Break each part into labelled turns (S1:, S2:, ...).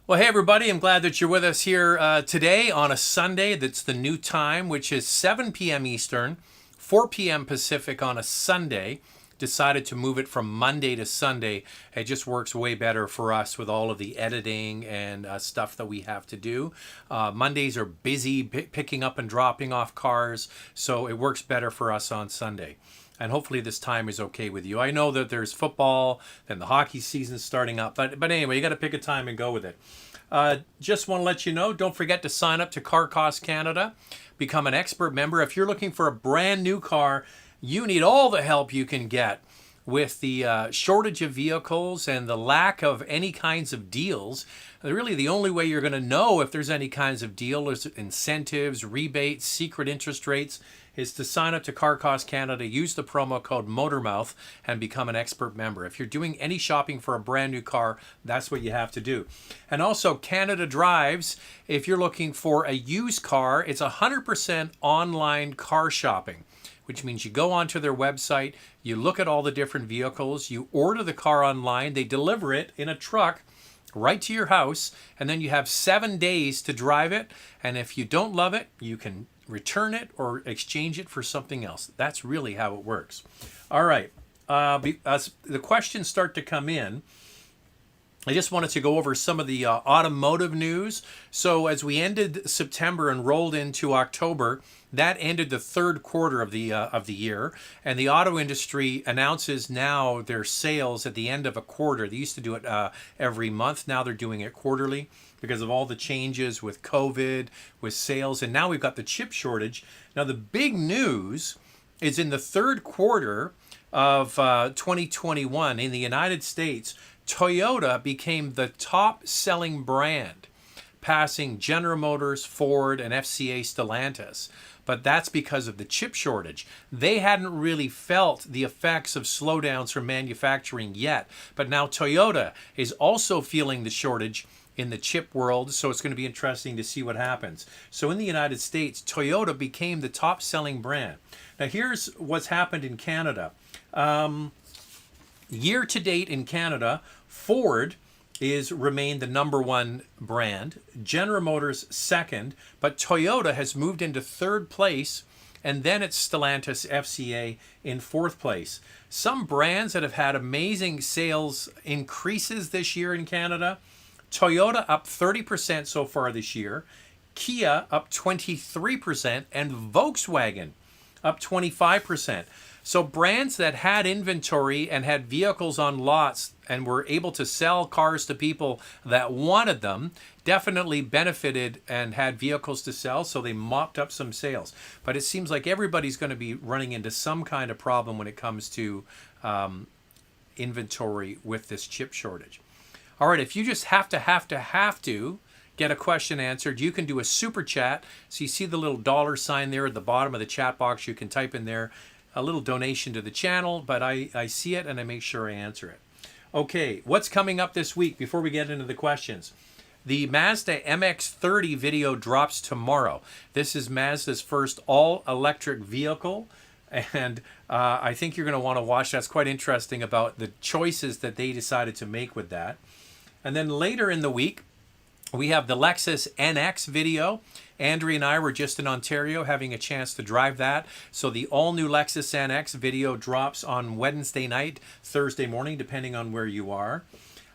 S1: Well, hey, everybody. I'm glad that you're with us here today on a Sunday. That's the new time, which is 7 p.m. Eastern, 4 p.m. Pacific on a Sunday. Decided to move it from Monday to Sunday. It just works way better for us with all of the editing and stuff that we have to do. Mondays are busy picking up and dropping off cars, so it works better for us on Sunday. And hopefully this time is okay with you. I know that there's football and the hockey season's starting up, but anyway, you got to pick a time and go with it. Just want to let you know, don't forget to sign up to Car Cost Canada. Become an expert member. If you're looking for a brand new car, you need all the help you can get with the shortage of vehicles and the lack of any kinds of deals. Really, the only way you're going to know if there's any kinds of deals, incentives, rebates, secret interest rates, is to sign up to Car Cost Canada, use the promo code MOTORMOUTH, and become an expert member. If you're doing any shopping for a brand new car, that's what you have to do. And also, Canada Drives, if you're looking for a used car, it's 100% online car shopping, which means you go onto their website, you look at all the different vehicles, you order the car online, they deliver it in a truck right to your house, and then you have 7 days to drive it. And if you don't love it, you can return it or exchange it for something else. That's really how it works. All right. As the questions start to come in, I just wanted to go over some of the automotive news. So as we ended September and rolled into October, that ended the third quarter of the year, and the auto industry announces now their sales at the end of a quarter. They used to do it every month. Now they're doing it quarterly because of all the changes with COVID, with sales, and now we've got the chip shortage. Now the big news is in the third quarter of 2021 in the United States, Toyota became the top selling brand, passing General Motors, Ford, and FCA Stellantis. But that's because of the chip shortage. They hadn't really felt the effects of slowdowns from manufacturing yet, but now Toyota is also feeling the shortage in the chip world, so it's going to be interesting to see what happens. So in the United States, Toyota became the top selling brand. Now here's what's happened in Canada. Year to date in Canada, Ford is remained the number one brand, General Motors second, but Toyota has moved into third place, and then it's Stellantis FCA in fourth place. Some brands that have had amazing sales increases this year in Canada: Toyota up 30% so far this year, Kia up 23%, and Volkswagen up 25%. So brands that had inventory and had vehicles on lots and were able to sell cars to people that wanted them definitely benefited and had vehicles to sell, so they mopped up some sales. But it seems like everybody's going to be running into some kind of problem when it comes to inventory with this chip shortage. All right, if you just have to get a question answered, you can do a super chat. So you see the little dollar sign there at the bottom of the chat box. You can type in there a little donation to the channel, but I see it and I make sure I answer it. Okay, what's coming up this week before we get into the questions? The Mazda MX-30 video drops tomorrow. This is Mazda's first all-electric vehicle, and I think you're going to want to watch. That's quite interesting about the choices that they decided to make with that. And then later in the week, we have the Lexus NX video. Andrea and I were just in Ontario having a chance to drive that. So the all-new Lexus NX video drops on Wednesday night, Thursday morning, depending on where you are.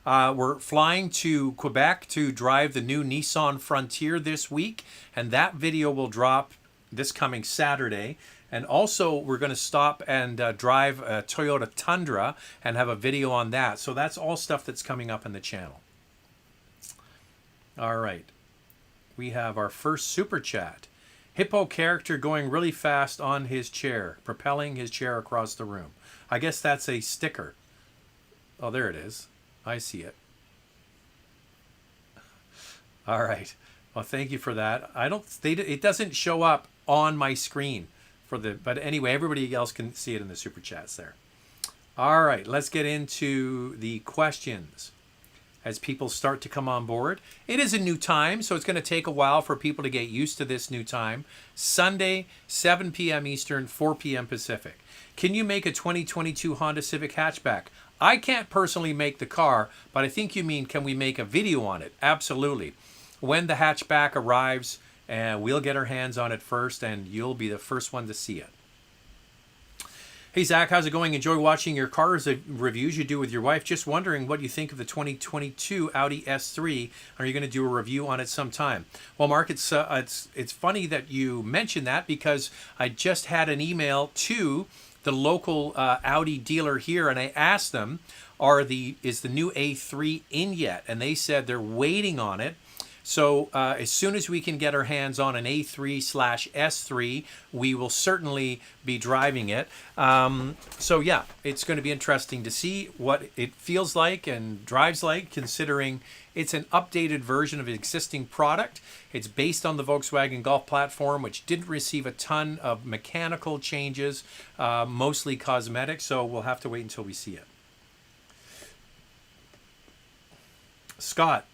S1: We're flying to Quebec to drive the new Nissan Frontier this week, and that video will drop this coming Saturday. And also, we're going to stop and drive a Toyota Tundra and have a video on that. So that's all stuff that's coming up on the channel. All right. We have our first super chat. Hippo character going really fast on his chair, propelling his chair across the room. I guess that's a sticker. Oh, there it is. I see it. All right. Well, thank you for that. It doesn't show up on my screen but anyway, everybody else can see it in the super chats there. All right, let's get into the questions as people start to come on board. It is a new time, so it's going to take a while for people to get used to this new time. Sunday, 7 p.m. Eastern, 4 p.m. Pacific. Can you make a 2022 Honda Civic hatchback? I can't personally make the car, but I think you mean, can we make a video on it? Absolutely. When the hatchback arrives, we'll get our hands on it first, and you'll be the first one to see it. Hey Zach, how's it going? Enjoy watching your cars reviews you do with your wife. Just wondering what you think of the 2022 Audi S3. Are you going to do a review on it sometime? Well, Mark, it's funny that you mentioned that, because I just had an email to the local Audi dealer here, and I asked them, is the new A3 in yet? And they said they're waiting on it. So as soon as we can get our hands on an A3/S3, we will certainly be driving it. So yeah, it's going to be interesting to see what it feels like and drives like, considering it's an updated version of an existing product. It's based on the Volkswagen Golf platform, which didn't receive a ton of mechanical changes, mostly cosmetic. So we'll have to wait until we see it. Scott.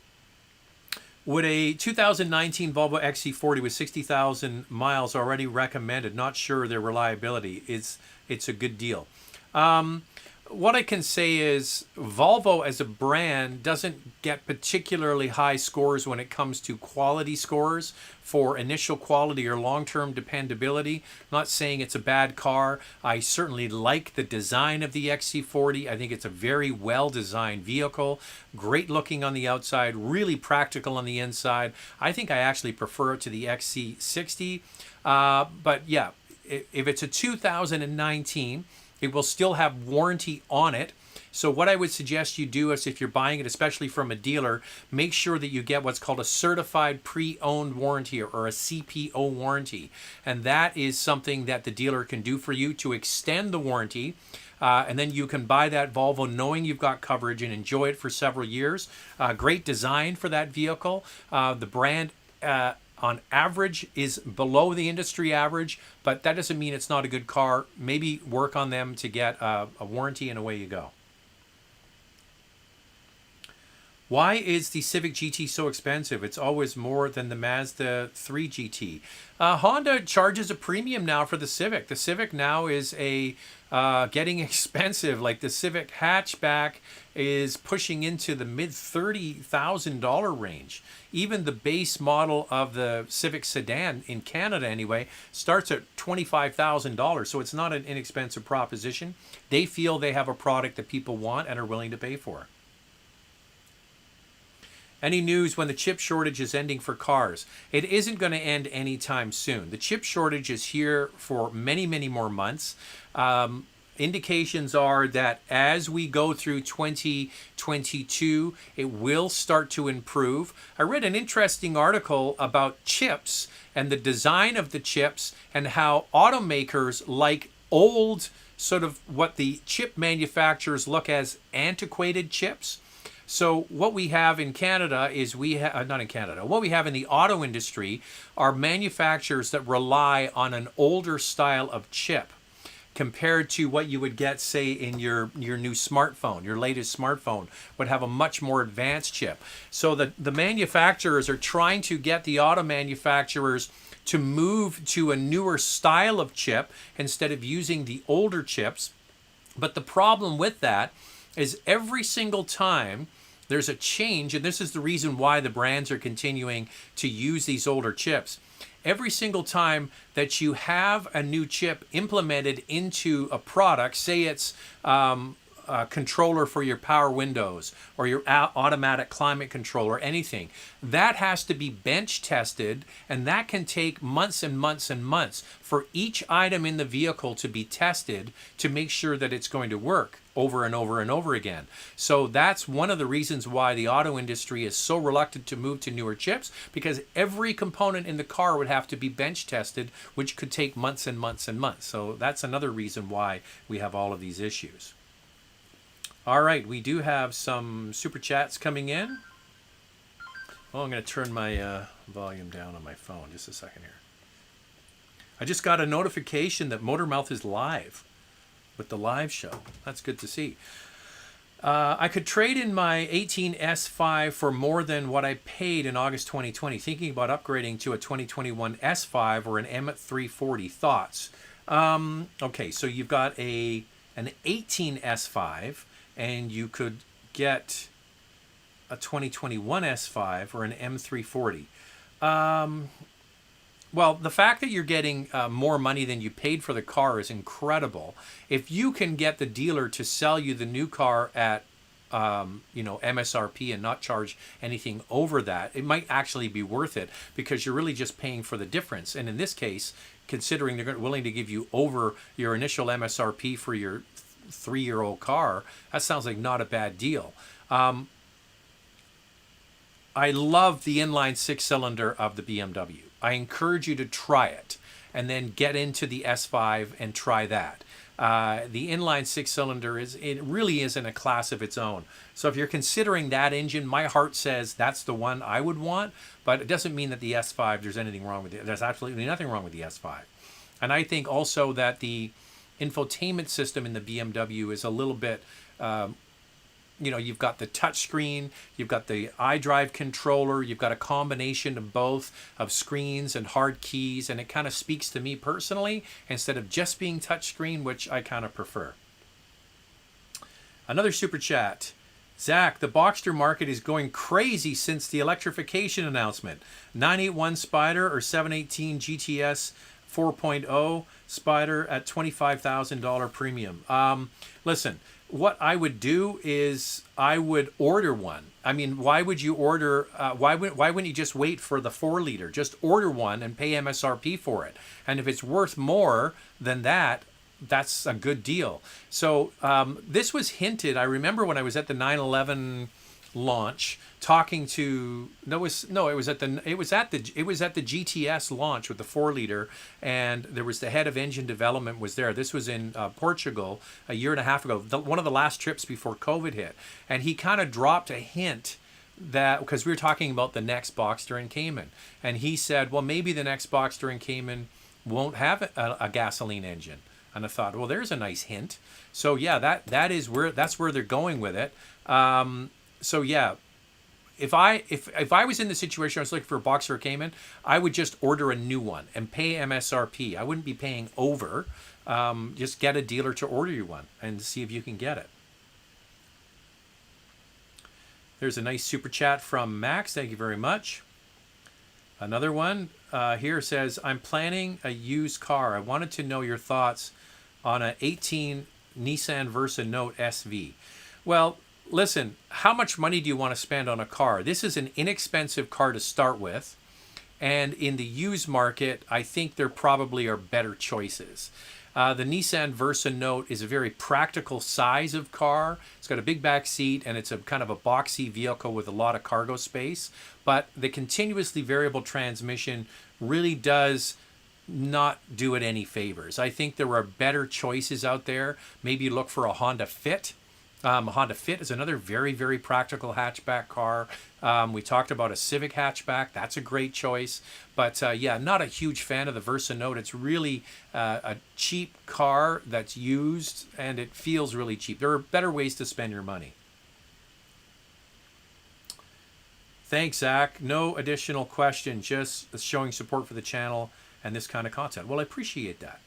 S1: Would a 2019 Volvo XC40 with 60,000 miles already recommended? Not sure their reliability. It's a good deal. What I can say is Volvo as a brand doesn't get particularly high scores when it comes to quality scores for initial quality or long-term dependability. I'm not saying it's a bad car. I certainly like the design of the XC40. I think it's a very well-designed vehicle, great looking on the outside, really practical on the inside. I think I actually prefer it to the XC60. But yeah, if it's a 2019, it will still have warranty on it. So what I would suggest you do is, if you're buying it, especially from a dealer, make sure that you get what's called a certified pre-owned warranty, or a CPO warranty. And that is something that the dealer can do for you to extend the warranty. And then you can buy that Volvo knowing you've got coverage and enjoy it for several years. Great design for that vehicle. The brand on average is below the industry average, but that doesn't mean it's not a good car. Maybe work on them to get a warranty, and away you go. Why is the Civic GT so expensive? It's always more than the Mazda 3 GT. Honda charges a premium now for the Civic. The Civic now is getting expensive. Like the Civic hatchback is pushing into the mid $30,000 range. Even the base model of the Civic sedan, in Canada anyway, starts at $25,000. So it's not an inexpensive proposition. They feel they have a product that people want and are willing to pay for. Any news when the chip shortage is ending for cars? It isn't going to end anytime soon. The chip shortage is here for many, many more months. Indications are that as we go through 2022, it will start to improve. I read an interesting article about chips and the design of the chips, and how automakers like old, sort of what the chip manufacturers look as antiquated chips. So what we have in Canada is what we have in the auto industry are manufacturers that rely on an older style of chip compared to what you would get, say, in your new smartphone. Your latest smartphone would have a much more advanced chip. So the manufacturers are trying to get the auto manufacturers to move to a newer style of chip instead of using the older chips. But the problem with that is every single time there's a change, and this is the reason why the brands are continuing to use these older chips. Every single time that you have a new chip implemented into a product, say it's a controller for your power windows or your automatic climate control or anything, that has to be bench tested, and that can take months and months and months for each item in the vehicle to be tested to make sure that it's going to work over and over and over again. So that's one of the reasons why the auto industry is so reluctant to move to newer chips, because every component in the car would have to be bench tested, which could take months and months and months. So that's another reason why we have all of these issues. All right, we do have some super chats coming in. Oh, I'm going to turn my volume down on my phone. Just a second here. I just got a notification that Motormouth is live with the live show. That's good to see. I could trade in my 18 S5 for more than what I paid in August 2020. Thinking about upgrading to a 2021 S5 or an M340. Thoughts? Okay, so you've got an 18 S5 and you could get a 2021 S5 or an M340. Well, the fact that you're getting more money than you paid for the car is incredible. If you can get the dealer to sell you the new car at MSRP and not charge anything over that, it might actually be worth it, because you're really just paying for the difference. And in this case, considering they're willing to give you over your initial MSRP for your 3-year-old car, that sounds like not a bad deal. I love the inline 6-cylinder of the BMW. I encourage you to try it and then get into the S5 and try that. The inline 6-cylinder really is in a class of its own. So if you're considering that engine, my heart says that's the one I would want, but it doesn't mean that the S5, there's anything wrong with it. There's absolutely nothing wrong with the S5. And I think also that the infotainment system in the BMW is a little bit, you've got the touch screen, you've got the iDrive controller, you've got a combination of both, of screens and hard keys, and it kind of speaks to me personally instead of just being touch screen, which I kind of prefer. Another super chat. Zach, the Boxster market is going crazy since the electrification announcement. 981 Spider or 718 GTS 4.0 Spider at $25,000 premium. Listen, what I would do is I would order one. I mean, why would you order? Why wouldn't you just wait for the 4-liter? Just order one and pay MSRP for it. And if it's worth more than that, that's a good deal. So this was hinted. I remember when I was at the 911 launch talking to it was at the GTS launch with the 4-liter, and there was the head of engine development was there. This was in Portugal a year and a half ago, one of the last trips before COVID hit, and he kind of dropped a hint that, because we were talking about the next Boxster and Cayman, and he said, well, maybe the next Boxster and Cayman won't have a gasoline engine. And I thought, well, there's a nice hint. So yeah, that's where they're going with it. So yeah, if I was in the situation I was looking for a Boxster or Cayman, I would just order a new one and pay MSRP. I wouldn't be paying over. Just get a dealer to order you one and see if you can get it. There's a nice super chat from Max. Thank you very much. Another one here says, I'm planning a used car. I wanted to know your thoughts on an 18 Nissan Versa Note SV. Well, listen, how much money do you want to spend on a car? This is an inexpensive car to start with. And in the used market, I think there probably are better choices. The Nissan Versa Note is a very practical size of car. It's got a big back seat, and it's a kind of a boxy vehicle with a lot of cargo space. But the continuously variable transmission really does not do it any favors. I think there are better choices out there. Maybe look for a Honda Fit. Honda Fit is another very, very practical hatchback car. We talked about a Civic hatchback. That's a great choice. But yeah, not a huge fan of the Versa Note. It's really a cheap car that's used, and it feels really cheap. There are better ways to spend your money. Thanks, Zach. No additional question, just showing support for the channel and this kind of content. Well, I appreciate that.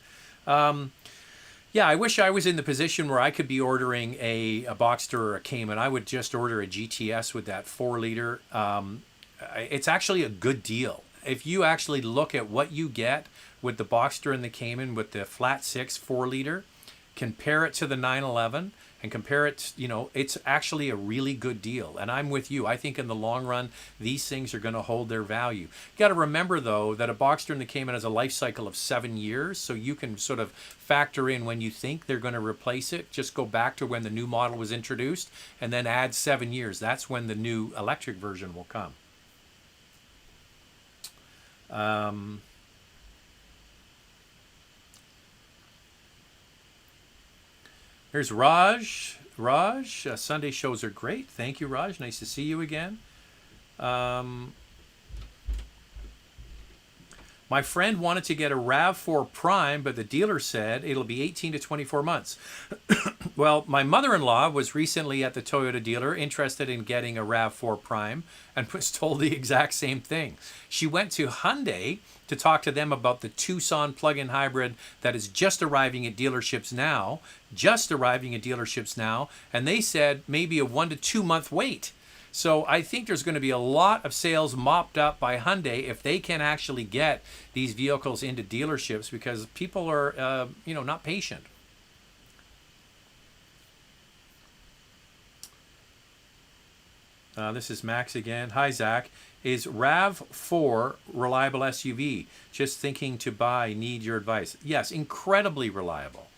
S1: Yeah, I wish I was in the position where I could be ordering a Boxster or a Cayman. I would just order a GTS with that 4-liter. It's actually a good deal. If you actually look at what you get with the Boxster and the Cayman with the flat 6 4-liter, compare it to the 911, and compare it, it's actually a really good deal. And I'm with you. I think in the long run, these things are going to hold their value. You got to remember, though, that a Boxster and the Cayman has a life cycle of 7 years, so you can sort of factor in when you think they're going to replace it. Just go back to when the new model was introduced, and then add 7 years. That's when the new electric version will come. Here's Raj. Raj, Sunday shows are great. Thank you, Raj. Nice to see you again. My friend wanted to get a RAV4 Prime, but the dealer said it'll be 18 to 24 months. Well, my mother-in-law was recently at the Toyota dealer interested in getting a RAV4 Prime and was told the exact same thing. She went to Hyundai to talk to them about the Tucson plug-in hybrid that is just arriving at dealerships now, and they said maybe a 1 to 2 month wait. So I think there's going to be a lot of sales mopped up by Hyundai if they can actually get these vehicles into dealerships, because people are, not patient. This is Max again. Hi, Zach. Is RAV4 reliable SUV? Just thinking to buy, need your advice. Yes, incredibly reliable.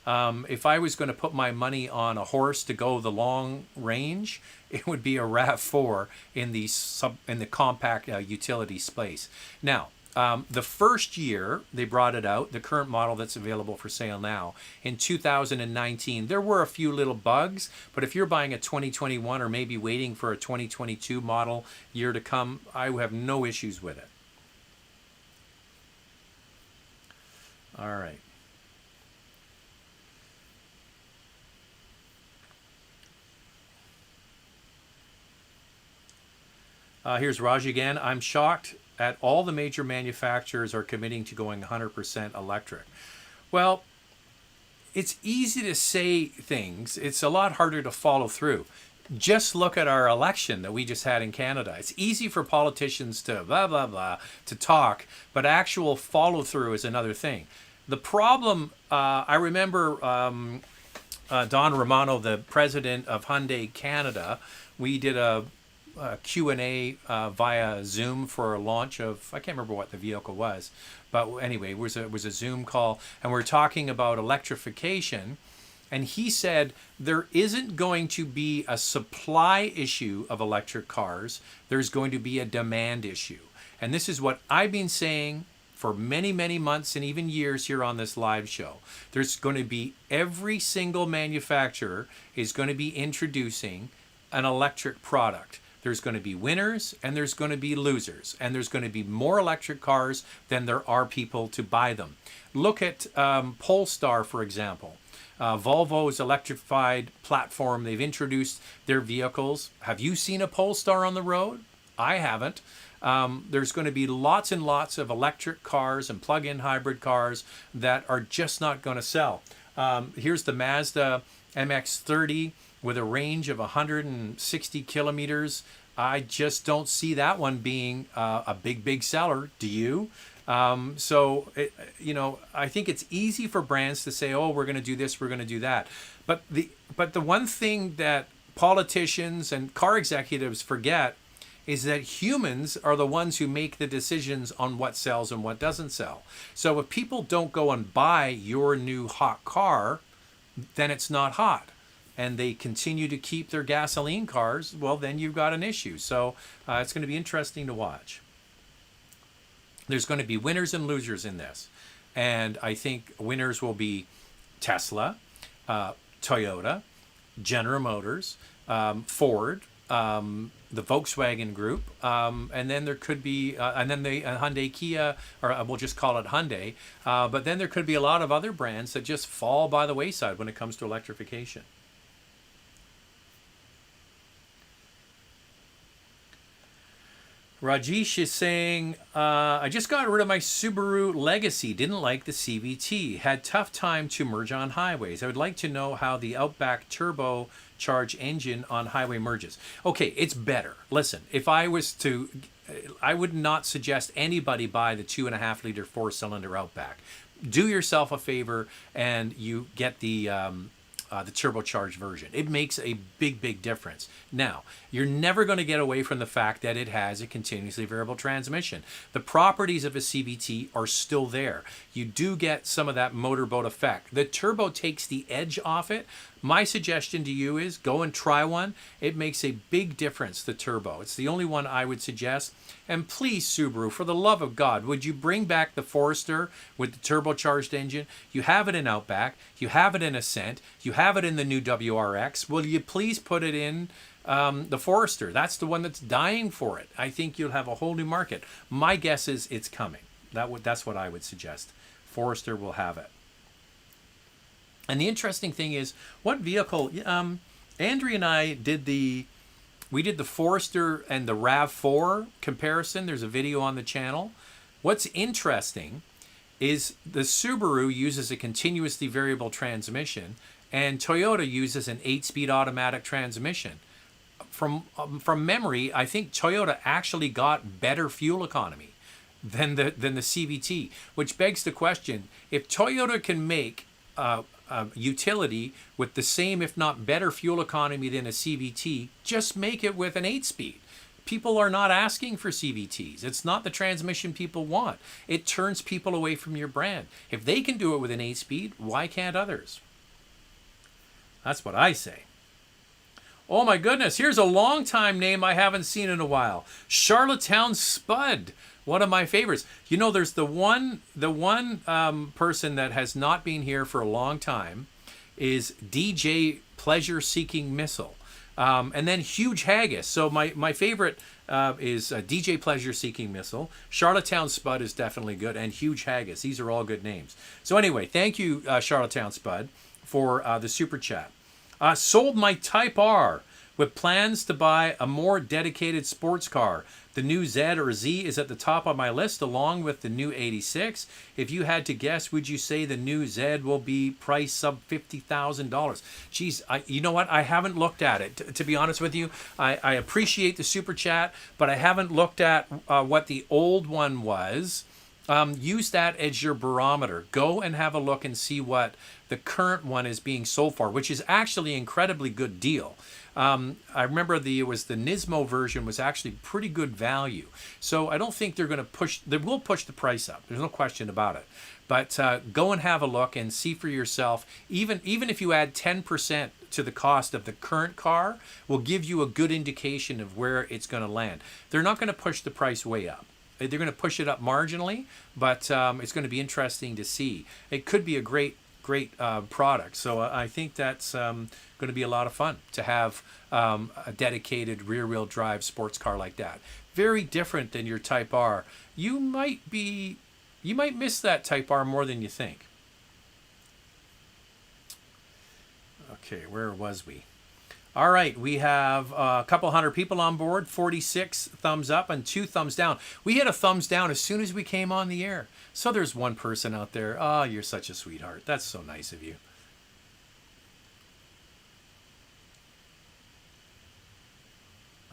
S1: If I was going to put my money on a horse to go the long range, it would be a RAV4 in the compact utility space. Now, the first year they brought it out, the current model that's available for sale now, in 2019, there were a few little bugs, but if you're buying a 2021 or maybe waiting for a 2022 model year to come, I have no issues with it. All right. Here's Raj again. I'm shocked at all the major manufacturers are committing to going 100% electric. Well, it's easy to say things. It's a lot harder to follow through. Just look at our election that we just had in Canada. It's easy for politicians to blah, blah, blah, to talk, but actual follow through is another thing. The problem, I remember Don Romano, the president of Hyundai Canada, we did a Q&A via Zoom for a launch of, I can't remember what the vehicle was, but anyway, it was a Zoom call, and we're talking about electrification, and he said there isn't going to be a supply issue of electric cars, there's going to be a demand issue. And this is what I've been saying for many, many months and even years here on this live show. There's going to be, every single manufacturer is going to be introducing an electric product. There's going to be winners and there's going to be losers, and there's going to be more electric cars than there are people to buy them. Look at Polestar, for example. Volvo's electrified platform, they've introduced their vehicles. Have you seen a Polestar on the road? I haven't. There's going to be lots and lots of electric cars and plug-in hybrid cars that are just not going to sell. Here's the Mazda MX-30 with a range of 160 kilometers. I just don't see that one being a big seller. Do you? I think it's easy for brands to say, oh, we're going to do this, we're going to do that. But the one thing that politicians and car executives forget is that humans are the ones who make the decisions on what sells and what doesn't sell. So if people don't go and buy your new hot car, then it's not hot. And they continue to keep their gasoline cars, well, then you've got an issue. So it's going to be interesting to watch. There's going to be winners and losers in this. And I think winners will be Tesla, Toyota, General Motors, Ford, the Volkswagen Group, and then there could be, and then the Hyundai Kia, or we'll just call it Hyundai, but then there could be a lot of other brands that just fall by the wayside when it comes to electrification. Rajesh is saying, I just got rid of my Subaru Legacy. Didn't like the CVT. Had tough time to merge on highways. I would like to know how the Outback turbocharged engine on highway merges. Okay, it's better. Listen, if I was to, I would not suggest anybody buy the 2.5 liter 4-cylinder Outback. Do yourself a favor and you get the turbocharged version. It makes a big difference. Now, you're never going to get away from the fact that it has a continuously variable transmission. The properties of a CVT are still there. You do get some of that motorboat effect. The turbo takes the edge off it. My suggestion to you is go and try one. It makes a big difference, the turbo. It's the only one I would suggest. And please, Subaru, for the love of God, would you bring back the Forester with the turbocharged engine? You have it in Outback. You have it in Ascent. You have it in the new WRX. Will you please put it in the Forester? That's the one that's dying for it. I think you'll have a whole new market. My guess is it's coming. That's what I would suggest. Forester will have it. And the interesting thing is, what vehicle? Andrea and I did the Forester and the RAV4 comparison. There's a video on the channel. What's interesting is the Subaru uses a continuously variable transmission, and Toyota uses an 8-speed automatic transmission. From memory, I think Toyota actually got better fuel economy than the CVT, which begs the question: if Toyota can make utility with the same, if not better, fuel economy than a CVT, just make it with an 8-speed. People are not asking for CVTs. It's not the transmission people want. It turns people away from your brand. If they can do it with an 8-speed, why can't others? That's what I say. Oh my goodness, here's a long time name I haven't seen in a while. Charlottetown Spud, one of my favorites. You know, there's the one person that has not been here for a long time is DJ Pleasure Seeking Missile. And then Huge Haggis. So my favorite is DJ Pleasure Seeking Missile. Charlottetown Spud is definitely good. And Huge Haggis. These are all good names. So anyway, thank you, Charlottetown Spud, for the super chat. Sold my Type R with plans to buy a more dedicated sports car. The new Z or Z is at the top of my list, along with the new 86. If you had to guess, would you say the new Z will be priced sub $50,000? Geez, you know what? I haven't looked at it. To be honest with you, I appreciate the super chat, but I haven't looked at what the old one was. Use that as your barometer. Go and have a look and see what the current one is being sold for, which is actually an incredibly good deal. I remember it was the Nismo version was actually pretty good value. So I don't think they're going to push. They will push the price up. There's no question about it. But go and have a look and see for yourself. Even if you add 10% to the cost of the current car, will give you a good indication of where it's going to land. They're not going to push the price way up. They're going to push it up marginally, but it's going to be interesting to see. It could be a great product. So I think that's going to be a lot of fun to have a dedicated rear-wheel drive sports car like that. Very different than your Type R. You might miss that Type R more than you think. Okay, where was we? All right, we have a couple hundred people on board, 46 thumbs up and 2 thumbs down. We had a thumbs down as soon as we came on the air. So there's one person out there. Oh, you're such a sweetheart. That's so nice of you.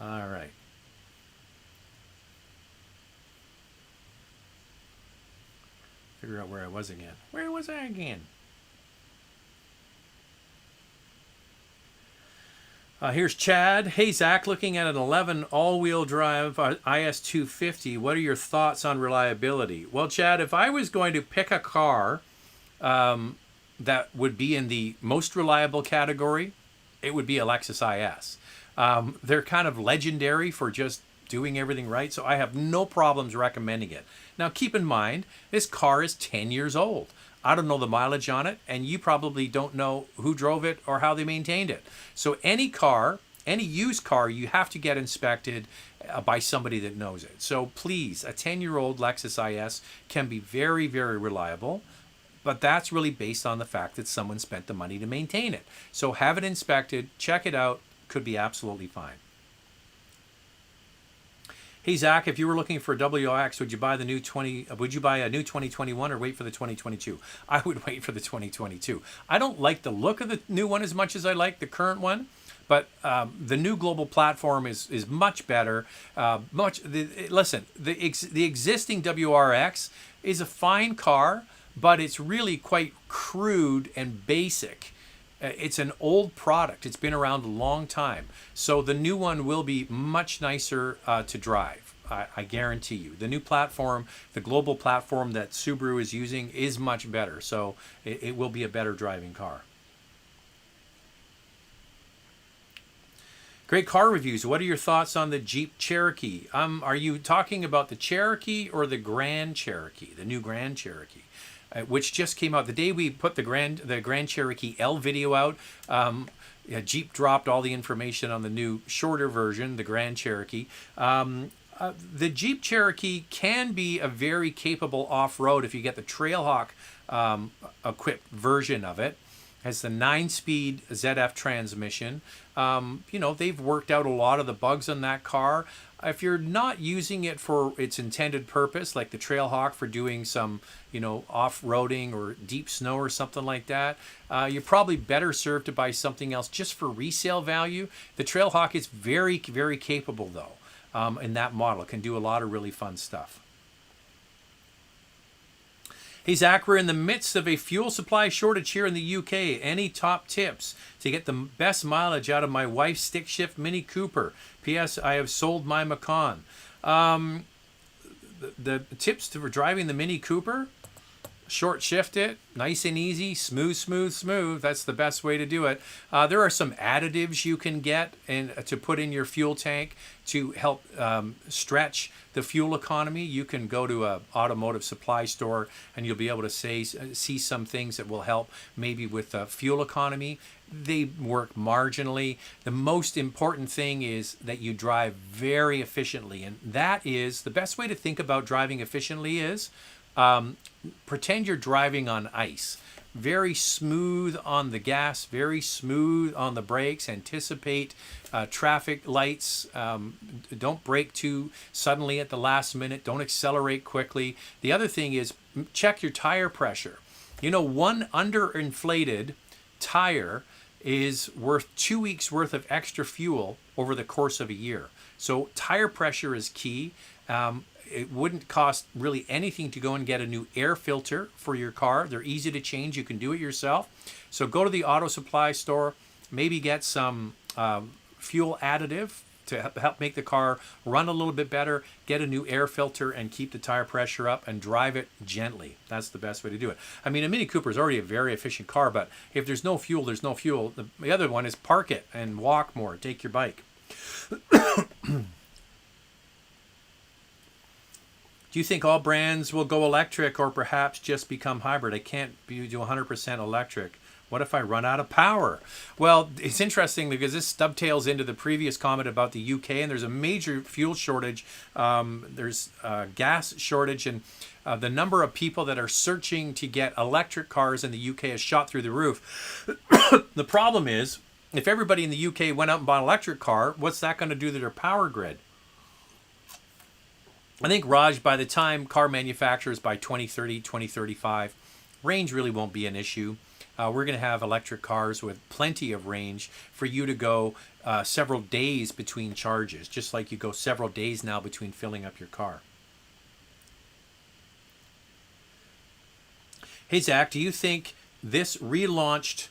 S1: All right. Figure out where I was again. Where was I again? Here's Chad. Hey, Zach, looking at an 11 all-wheel drive IS250, what are your thoughts on reliability? Well, Chad, if I was going to pick a car that would be in the most reliable category, it would be a Lexus IS. They're kind of legendary for just doing everything right, so I have no problems recommending it. Now, keep in mind, this car is 10 years old. I don't know the mileage on it, and you probably don't know who drove it or how they maintained it. So any car, any used car, you have to get inspected by somebody that knows it. So please, a 10-year-old Lexus IS can be very, very reliable, but that's really based on the fact that someone spent the money to maintain it. So have it inspected, check it out, could be absolutely fine. Hey Zach, if you were looking for a WRX, would you buy a new 2021 or wait for the 2022? I would wait for the 2022. I don't like the look of the new one as much as I like the current one, but the new global platform is much better. Listen, the existing WRX is a fine car, but it's really quite crude and basic. It's an old product. It's been around a long time. So the new one will be much nicer to drive. I guarantee you. The new platform, the global platform that Subaru is using is much better. So it will be a better driving car. Great car reviews. What are your thoughts on the Jeep Cherokee? Are you talking about the Cherokee or the Grand Cherokee, the new Grand Cherokee? Which just came out the day we put the Grand Cherokee L video out. Jeep dropped all the information on the new shorter version, the Grand Cherokee. The Jeep Cherokee can be a very capable off-road if you get the Trailhawk equipped version of it. Has the 9-speed ZF transmission. They've worked out a lot of the bugs on that car. If you're not using it for its intended purpose, like the Trailhawk for doing some, off-roading or deep snow or something like that, you're probably better served to buy something else just for resale value. The Trailhawk is very, very capable, though. In that model. It can do a lot of really fun stuff. Hey Zach, we're in the midst of a fuel supply shortage here in the UK. Any top tips to get the best mileage out of my wife's stick shift Mini Cooper? P.S. I have sold my Macan. The tips for driving the Mini Cooper: short shift it, nice and easy, smooth, smooth, smooth. That's the best way to do it. There are some additives you can get to put in your fuel tank to help stretch the fuel economy. You can go to an automotive supply store and you'll be able to see some things that will help maybe with fuel economy. They work marginally. The most important thing is that you drive very efficiently. And that is, the best way to think about driving efficiently is, pretend you're driving on ice. Very smooth on the gas, very smooth on the brakes. Anticipate traffic lights. Don't brake too suddenly at the last minute. Don't accelerate quickly. The other thing is check your tire pressure. One underinflated tire is worth 2 weeks worth of extra fuel over the course of a year. So tire pressure is key. It wouldn't cost really anything to go and get a new air filter for your car. They're easy to change. You can do it yourself. So go to the auto supply store, maybe get some fuel additive to help make the car run a little bit better, get a new air filter and keep the tire pressure up and drive it gently. That's the best way to do it. I mean, a Mini Cooper is already a very efficient car, but if there's no fuel, there's no fuel. The other one is park it and walk more. Take your bike. Do you think all brands will go electric or perhaps just become hybrid? I can't do 100% electric. What if I run out of power? Well, it's interesting because this dovetails into the previous comment about the UK, and there's a major fuel shortage. There's a gas shortage, and the number of people that are searching to get electric cars in the UK has shot through the roof. The problem is, if everybody in the UK went out and bought an electric car, what's that going to do to their power grid? I think, Raj, by the time car manufacturers by 2030, 2035, range really won't be an issue. We're going to have electric cars with plenty of range for you to go several days between charges, just like you go several days now between filling up your car. Hey, Zach, do you think this relaunched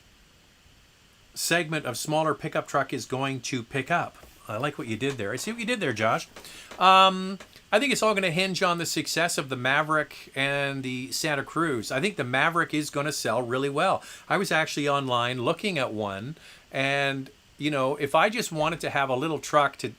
S1: segment of smaller pickup truck is going to pick up? I like what you did there. I see what you did there, Josh. I think it's all going to hinge on the success of the Maverick and the Santa Cruz. I think the Maverick is going to sell really well. I was actually online looking at one, and if I just wanted to have a little truck to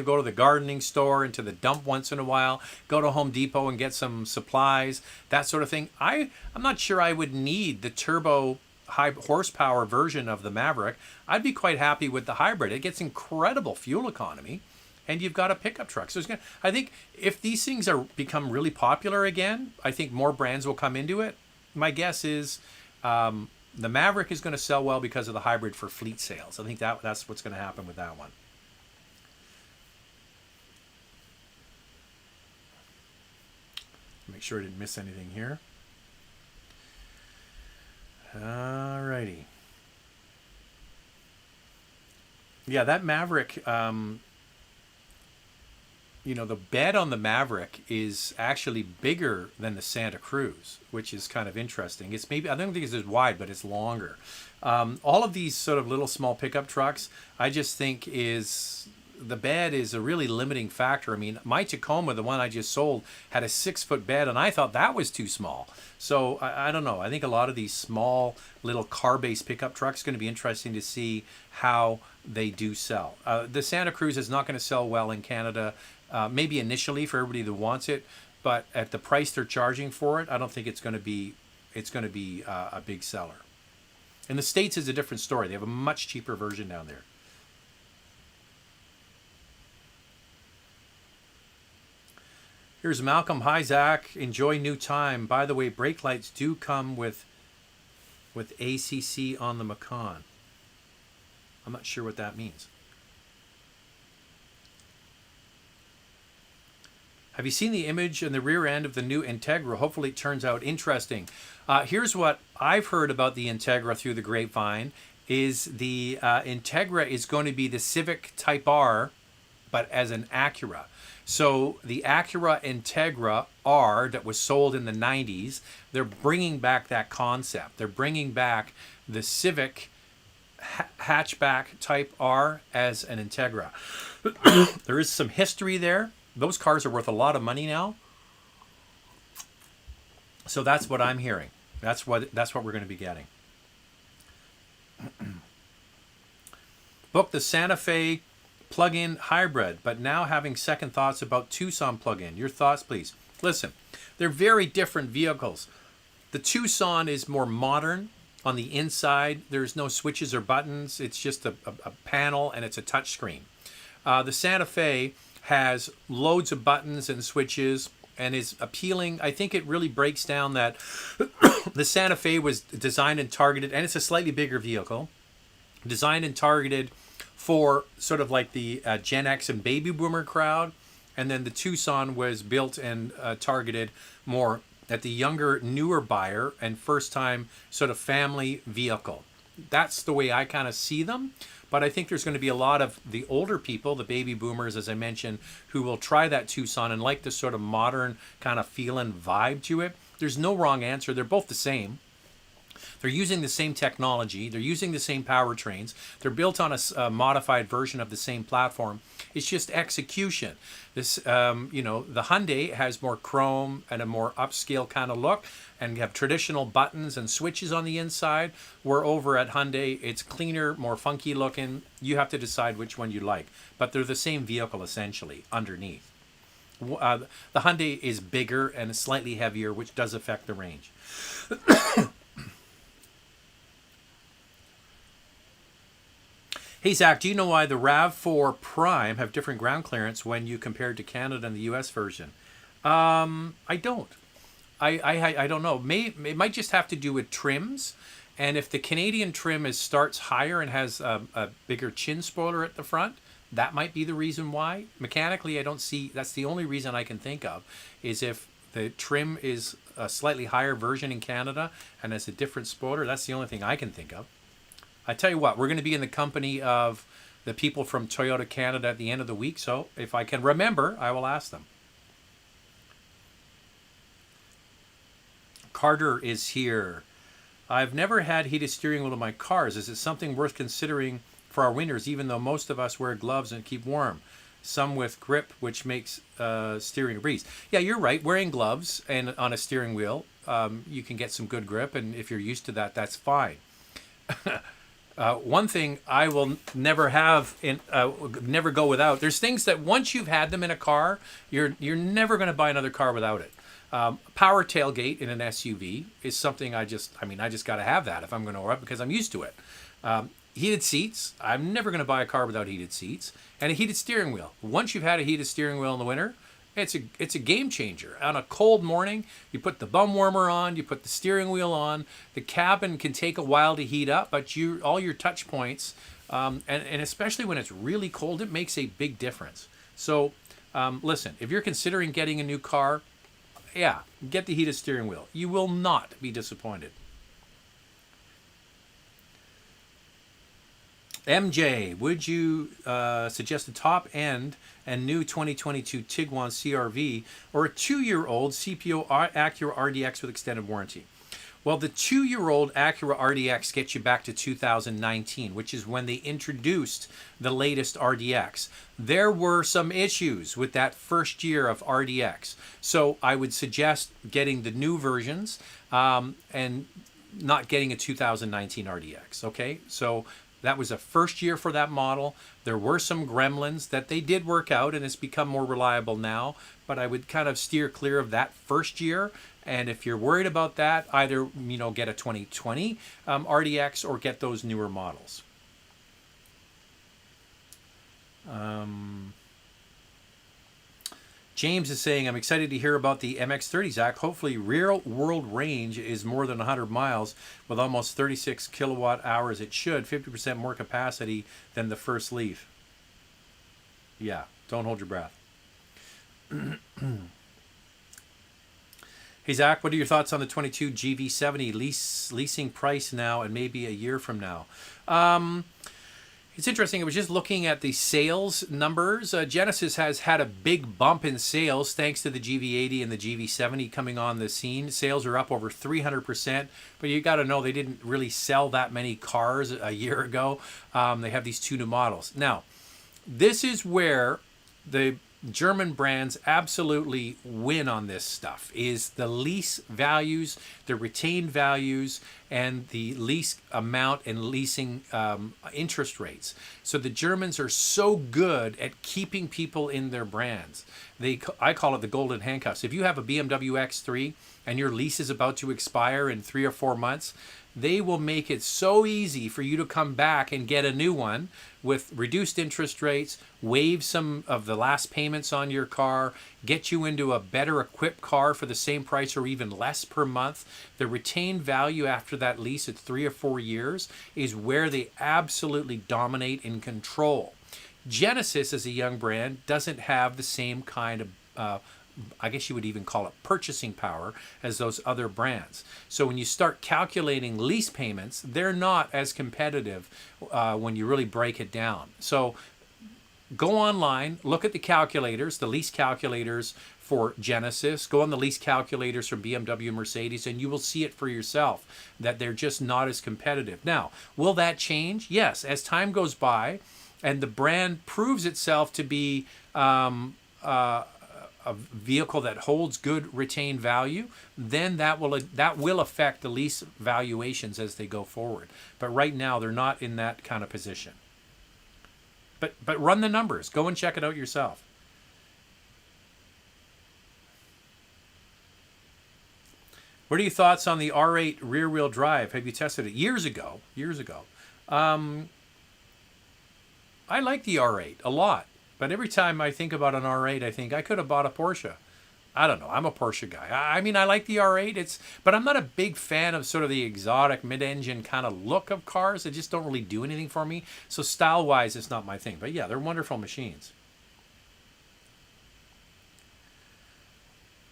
S1: go to the gardening store and to the dump once in a while, go to Home Depot and get some supplies, that sort of thing, I'm not sure I would need the turbo high horsepower version of the Maverick. I'd be quite happy with the hybrid. It gets incredible fuel economy, and you've got a pickup truck. So I think if these things become really popular again, I think more brands will come into it. My guess is the Maverick is going to sell well because of the hybrid for fleet sales. I think that's what's going to happen with that one. Make sure I didn't miss anything here. Alrighty. Yeah, that Maverick, the bed on the Maverick is actually bigger than the Santa Cruz, which is kind of interesting. It's I don't think it's as wide, but it's longer. All of these sort of little small pickup trucks, I just think the bed is a really limiting factor. I mean, my Tacoma, the one I just sold, had a 6-foot bed, and I thought that was too small. So I don't know. I think a lot of these small little car-based pickup trucks are going to be interesting to see how they do sell. The Santa Cruz is not going to sell well in Canada, maybe initially for everybody that wants it, but at the price they're charging for it, I don't think it's going to be a big seller. In the States, it's a different story. They have a much cheaper version down there. Here's Malcolm. Hi, Zach. Enjoy new time. By the way, brake lights do come with ACC on the Macan. I'm not sure what that means. Have you seen the image in the rear end of the new Integra? Hopefully it turns out interesting. Here's what I've heard about the Integra through the grapevine is the Integra is going to be the Civic Type R, but as an Acura. So the Acura Integra R that was sold in the 90s, they're bringing back that concept. They're bringing back the Civic hatchback Type R as an Integra. There is some history there. Those cars are worth a lot of money now. So that's what I'm hearing. That's what we're going to be getting. Book the Santa Fe plug-in hybrid, but now having second thoughts about Tucson plug-in. Your thoughts, please. Listen, they're very different vehicles. The Tucson is more modern. On the inside, there's no switches or buttons. It's just a panel and it's a touch screen. The Santa Fe has loads of buttons and switches and is appealing. I think it really breaks down that the Santa Fe was designed and targeted, and it's a slightly bigger vehicle, designed and targeted for sort of like the Gen X and baby boomer crowd. And then the Tucson was built and targeted more at the younger, newer buyer and first time sort of family vehicle. That's the way I kind of see them. But I think there's going to be a lot of the older people, the baby boomers, as I mentioned, who will try that Tucson and like this sort of modern kind of feel and vibe to it. There's no wrong answer. They're both the same. They're using the same technology. They're using the same powertrains. They're built on a modified version of the same platform. It's just execution. This, the Hyundai has more chrome and a more upscale kind of look, and you have traditional buttons and switches on the inside. Where over at Hyundai, it's cleaner, more funky looking. You have to decide which one you like, but they're the same vehicle essentially underneath. The Hyundai is bigger and slightly heavier, which does affect the range. Hey, Zach, do you know why the RAV4 Prime have different ground clearance when you compare it to Canada and the US version? I don't. I don't know. It might just have to do with trims. And if the Canadian trim starts higher and has a bigger chin spoiler at the front, that might be the reason why. Mechanically, I don't see, that's the only reason I can think of, is if the trim is a slightly higher version in Canada and has a different spoiler. That's the only thing I can think of. I tell you what, we're going to be in the company of the people from Toyota Canada at the end of the week, so if I can remember, I will ask them. Carter is here. I've never had heated steering wheel in my cars. Is it something worth considering for our winters, even though most of us wear gloves and keep warm? Some with grip, which makes steering a breeze. Yeah, you're right. Wearing gloves and on a steering wheel, you can get some good grip, and if you're used to that, that's fine. One thing I will never have never go without. There's things that once you've had them in a car, you're never going to buy another car without it. Power tailgate in an SUV is something I just got to have that if I'm going to up because I'm used to it. Heated seats. I'm never going to buy a car without heated seats, and a heated steering wheel. Once you've had a heated steering wheel in the winter, it's a game changer. On a cold morning, you put the bum warmer on, you put the steering wheel on. The cabin can take a while to heat up, but all your touch points, and especially when it's really cold, it makes a big difference. So listen, if you're considering getting a new car, yeah, get the heated steering wheel. You will not be disappointed. MJ, would you suggest a top end and new 2022 Tiguan CRV or a 2-year-old CPO Acura RDX with extended warranty? Well, the 2-year-old Acura RDX gets you back to 2019, which is when they introduced the latest RDX. There were some issues with that first year of RDX. So I would suggest getting the new versions and not getting a 2019 RDX, okay? So that was a first year for that model. There were some gremlins that they did work out, and it's become more reliable now. But I would kind of steer clear of that first year. And if you're worried about that, either get a 2020 RDX or get those newer models. James is saying, I'm excited to hear about the MX-30, Zach. Hopefully real world range is more than 100 miles with almost 36 kilowatt hours. It should, 50% more capacity than the first Leaf. Yeah, don't hold your breath. Hey, Zach, what are your thoughts on the 22 GV70 leasing price now and maybe a year from now? It's interesting. I was just looking at the sales numbers. Genesis has had a big bump in sales thanks to the GV80 and the GV70 coming on the scene. Sales are up over 300%, but you got to know they didn't really sell that many cars a year ago. They have these two new models. Now, this is where the German brands absolutely win on this stuff, is the lease values, the retained values, and the lease amount and leasing interest rates. So the Germans are so good at keeping people in their brands. I call it the golden handcuffs. If you have a BMW X3 and your lease is about to expire in 3 or 4 months, they will make it so easy for you to come back and get a new one with reduced interest rates, waive some of the last payments on your car, get you into a better equipped car for the same price or even less per month. The retained value after that lease at 3 or 4 years is where they absolutely dominate and control. Genesis, as a young brand, doesn't have the same kind of I guess you would even call it purchasing power as those other brands. So when you start calculating lease payments, they're not as competitive when you really break it down. So go online, look at the calculators, the lease calculators for Genesis, go on the lease calculators from BMW and Mercedes, and you will see it for yourself that they're just not as competitive. Now, will that change? Yes, as time goes by and the brand proves itself to be a vehicle that holds good retained value, then that will affect the lease valuations as they go forward. But right now, they're not in that kind of position. But run the numbers. Go and check it out yourself. What are your thoughts on the R8 rear-wheel drive? Have you tested it? Years ago. I like the R8 a lot. But every time I think about an R8, I think I could have bought a Porsche. I don't know. I'm a Porsche guy. I mean, I like the R8. But I'm not a big fan of sort of the exotic mid-engine kind of look of cars. They just don't really do anything for me. So style-wise, it's not my thing. But yeah, they're wonderful machines.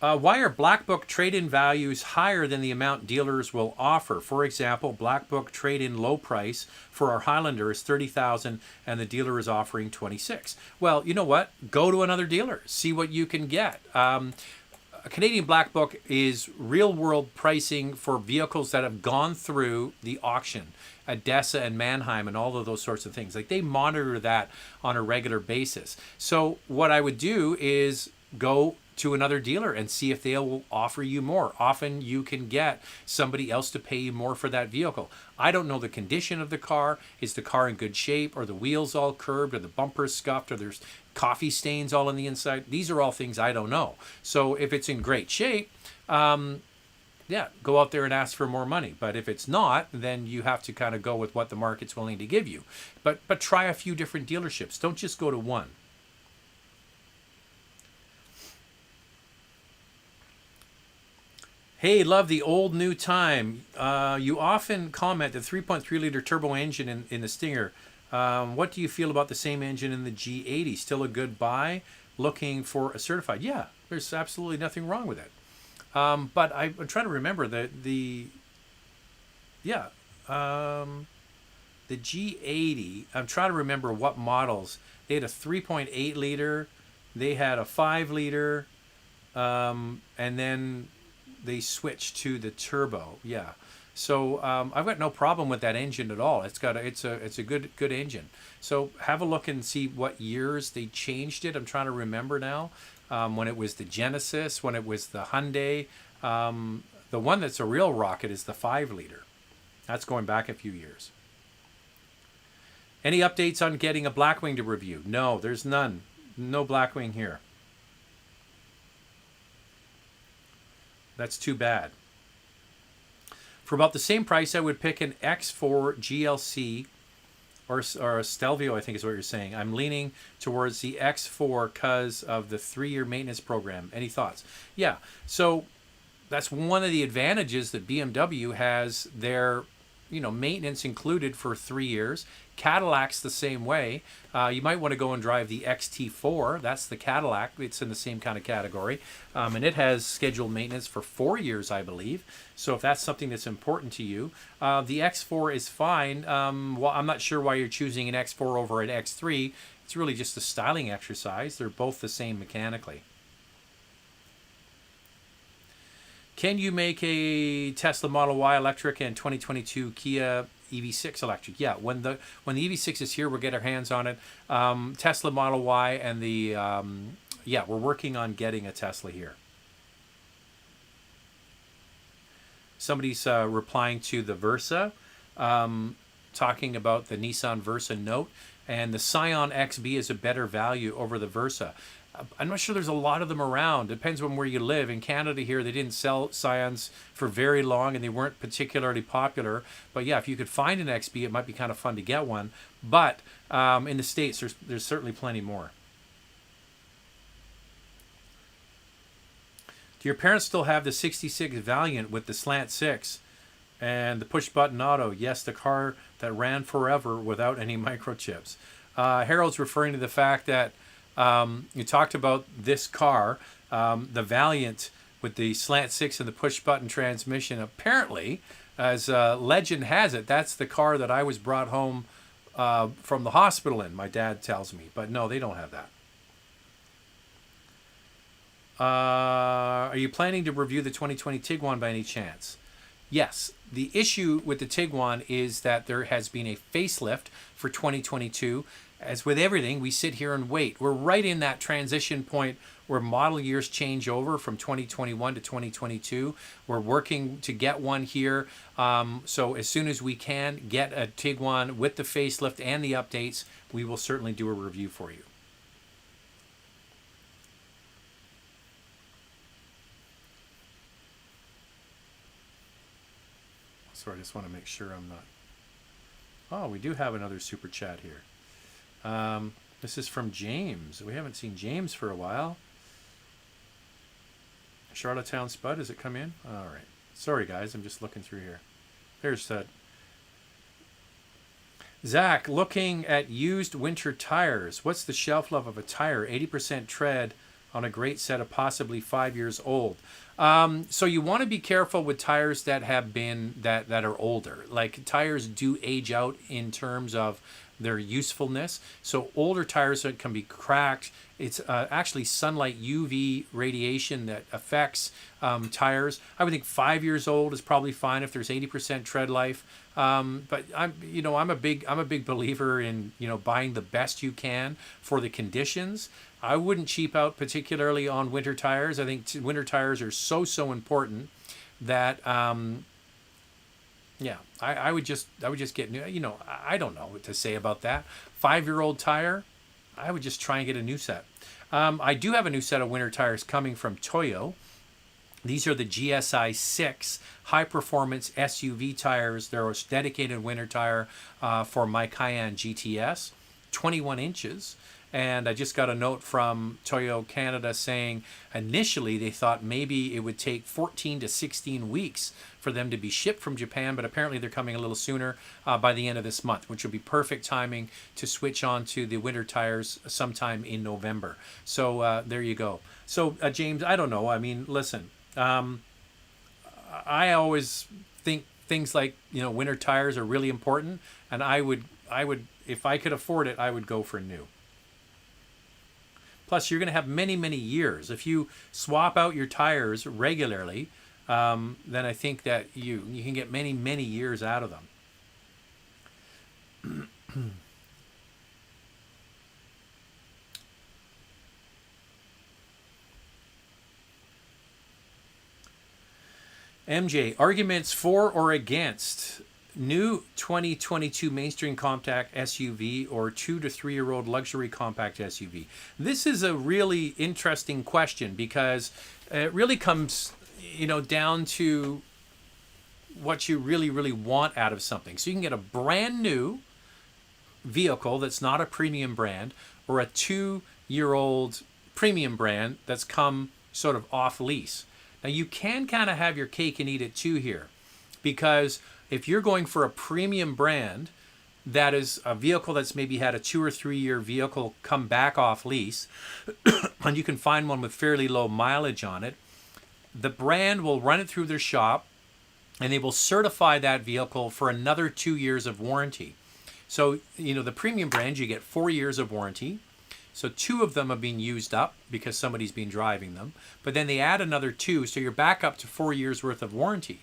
S1: Why are Black Book trade-in values higher than the amount dealers will offer? For example, Black Book trade-in low price for our Highlander is $30,000 and the dealer is offering $26,000. Well, you know what? Go to another dealer. See what you can get. A Canadian Black Book is real-world pricing for vehicles that have gone through the auction. Odessa and Mannheim and all of those sorts of things. Like, they monitor that on a regular basis. So what I would do is go to another dealer and see if they'll offer you more. Often you can get somebody else to pay you more for that vehicle. I don't know the condition of the car. Is the car in good shape? Are the wheels all curved? Are the bumpers scuffed? Are there coffee stains all on the inside? These are all things I don't know. So if it's in great shape, yeah, go out there and ask for more money. But if it's not, then you have to kind of go with what the market's willing to give you. But try a few different dealerships. Don't just go to one. Hey, love the old new time. You often comment the 3.3 liter turbo engine in the Stinger. What do you feel about the same engine in the G80? Still a good buy? Looking for a certified? Yeah, there's absolutely nothing wrong with it. But I'm trying to remember the G80. I'm trying to remember what models. They had a 3.8 liter. They had a 5 liter, and then they switched to the turbo. Yeah. So I've got no problem with that engine at all. It's a good engine. So have a look and see what years they changed it. I'm trying to remember now. When it was the Genesis, when it was the Hyundai. The one that's a real rocket is the 5 liter. That's going back a few years. Any updates on getting a Blackwing to review? No, there's none. No Blackwing here. That's too bad. For about the same price, I would pick an X4 GLC or a Stelvio, I think is what you're saying. I'm leaning towards the X4 because of the 3-year maintenance program. Any thoughts? Yeah. So that's one of the advantages that BMW has their maintenance included for 3 years. Cadillac's the same way. You might want to go and drive the XT4. That's the Cadillac. It's in the same kind of category. And it has scheduled maintenance for 4 years, I believe. So if that's something that's important to you, the X4 is fine. Well, I'm not sure why you're choosing an X4 over an X3. It's really just a styling exercise. They're both the same mechanically. Can you make a Tesla Model Y electric and 2022 Kia EV6 electric? Yeah, when the EV6 is here, we'll get our hands on it. Tesla Model Y and the yeah, we're working on getting a Tesla here. Somebody's replying to the Versa, talking about the Nissan Versa Note, and the Scion XB is a better value over the Versa. I'm not sure there's a lot of them around. Depends on where you live. In Canada here, they didn't sell Scions for very long, and they weren't particularly popular. But yeah, if you could find an XB, it might be kind of fun to get one. But in the States, there's certainly plenty more. Do your parents still have the 66 Valiant with the slant 6 and the push-button auto? Yes, the car that ran forever without any microchips. Harold's referring to the fact that you talked about this car, the Valiant with the slant 6 and the push-button transmission. Apparently, as legend has it, that's the car that I was brought home from the hospital in, my dad tells me. But no, they don't have that. Are you planning to review the 2020 Tiguan by any chance? Yes. The issue with the Tiguan is that there has been a facelift for 2022. As with everything, we sit here and wait. We're right in that transition point where model years change over from 2021 to 2022. We're working to get one here. So as soon as we can get a Tiguan with the facelift and the updates, we will certainly do a review for you. Sorry, I just want to make sure I'm not... Oh, we do have another super chat here. This is from James. We haven't seen James for a while. Charlottetown Spud, does it come in? All right. Sorry, guys. I'm just looking through here. There's that. Zach, looking at used winter tires. What's the shelf life of a tire? 80% tread on a great set of possibly 5 years old. So you want to be careful with tires that have been, that are older. Like tires do age out in terms of their usefulness. So older tires can be cracked. It's actually sunlight UV radiation that affects tires. I would think 5 years old is probably fine if there's 80% tread life. But I'm a big believer in buying the best you can for the conditions. I wouldn't cheap out particularly on winter tires. I think winter tires are so important that yeah, I would just get new. I don't know what to say about that. 5-year-old tire, I would just try and get a new set. I do have a new set of winter tires coming from Toyo. These are the GSI 6 high-performance SUV tires. They're a dedicated winter tire for my Cayenne GTS, 21 inches. And I just got a note from Toyo Canada saying initially they thought maybe it would take 14 to 16 weeks for them to be shipped from Japan, but apparently they're coming a little sooner by the end of this month, which will be perfect timing to switch on to the winter tires sometime in November. So there you go. So James, I don't know. I mean, listen, I always think things like winter tires are really important, and I would if I could afford it, I would go for new. Plus, you're going to have many years. If you swap out your tires regularly, then I think that you can get many years out of them. MJ, arguments for or against new 2022 mainstream compact SUV or 2 to 3 year old luxury compact SUV? This is a really interesting question because it really comes, down to what you really want out of something. So you can get a brand new vehicle that's not a premium brand, or a 2-year-old premium brand that's come sort of off lease. Now you can kind of have your cake and eat it too here, because if you're going for a premium brand that is a vehicle that's maybe had a 2 or 3 year vehicle come back off lease, and you can find one with fairly low mileage on it, the brand will run it through their shop and they will certify that vehicle for another 2 years of warranty. So, the premium brand, you get 4 years of warranty. So 2 of them have been used up because somebody's been driving them. But then they add another 2, so you're back up to 4 years worth of warranty.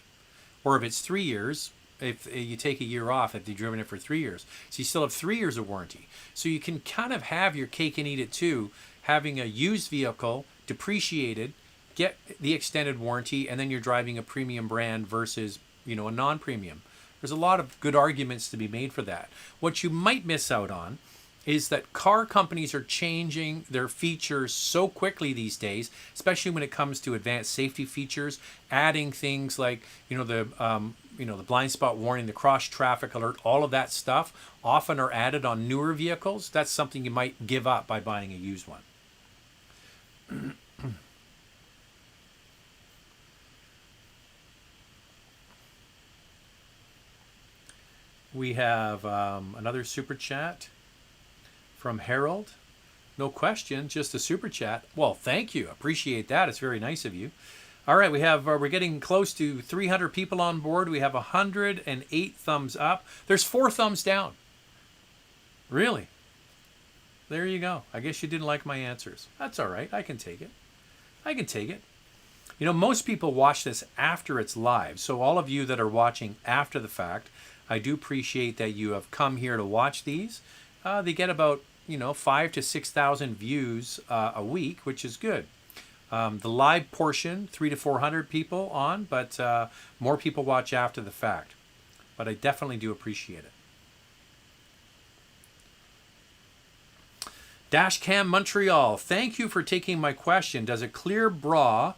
S1: Or if it's 3 years, if you take a year off, if you've driven it for 3 years. So you still have 3 years of warranty. So you can kind of have your cake and eat it too, having a used vehicle, depreciated, get the extended warranty, and then you're driving a premium brand versus, a non-premium. There's a lot of good arguments to be made for that. What you might miss out on is that car companies are changing their features so quickly these days, especially when it comes to advanced safety features, adding things like, the blind spot warning, the cross traffic alert, all of that stuff often are added on newer vehicles. That's something you might give up by buying a used one. We have another super chat from Harold. No question, just a super chat. Well, thank you. Appreciate that. It's very nice of you. All right, we're getting close to 300 people on board. We have 108 thumbs up. There's 4 thumbs down. Really? There you go. I guess you didn't like my answers. That's all right. I can take it. Most people watch this after it's live. So all of you that are watching after the fact, I do appreciate that you have come here to watch these. They get about 5,000 to 6,000 views a week, which is good. The live portion, 300 to 400 people on, but more people watch after the fact. But I definitely do appreciate it. Dashcam Montreal, thank you for taking my question. Does a clear bra